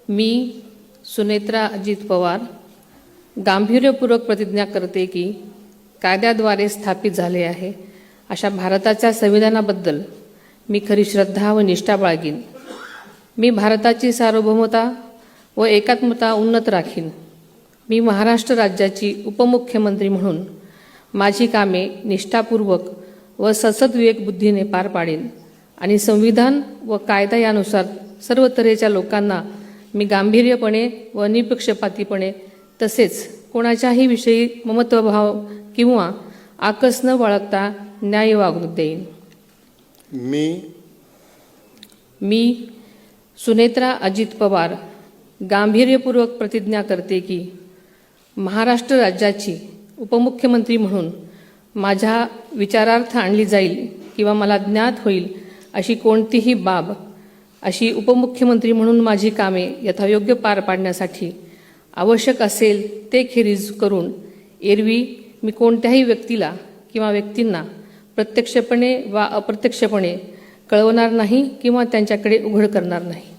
मी सुनेत्रा अजित पवार गांभीर्यपूर्वक प्रतिज्ञा करते की कायद्याद्वारे स्थापित झाले आहे अशा भारताच्या संविधानाबद्दल मी खरी श्रद्धा व निष्ठा बाळगीन। मी भारताची सार्वभौमता व एकात्मता उन्नत राखीन। मी महाराष्ट्र राज्याची उपमुख्यमंत्री म्हणून माझी कामे निष्ठापूर्वक व सद्विवेक बुद्धीने पार पाडेन आणि संविधान व कायदा यानुसार सर्व तऱ्हेच्या लोकांना मी गांभीर्यपणे व निपक्षपातीपणे तसेच कोणाच्याही विषयी ममत्वभाव किंवा आकस न बाळगता न्याय वागणूक देईन। मी सुनेत्रा अजित पवार गांभीर्यपूर्वक प्रतिज्ञा करते की महाराष्ट्र राज्याची उपमुख्यमंत्री म्हणून माझ्या विचारार्थ आणली जाईल किंवा मला ज्ञात होईल अशी कोणतीही बाब अशी उपमुख्यमंत्री म्हणून माझी कामे यथायोग्य पार पाडण्यासाठी आवश्यक असेल ते खेरीज करून एरवी मी कोणत्याही व्यक्तीला किंवा व्यक्तींना प्रत्यक्षपणे वा अप्रत्यक्षपणे कळवणार नाही किंवा त्यांच्याकडे उघड करणार नाही।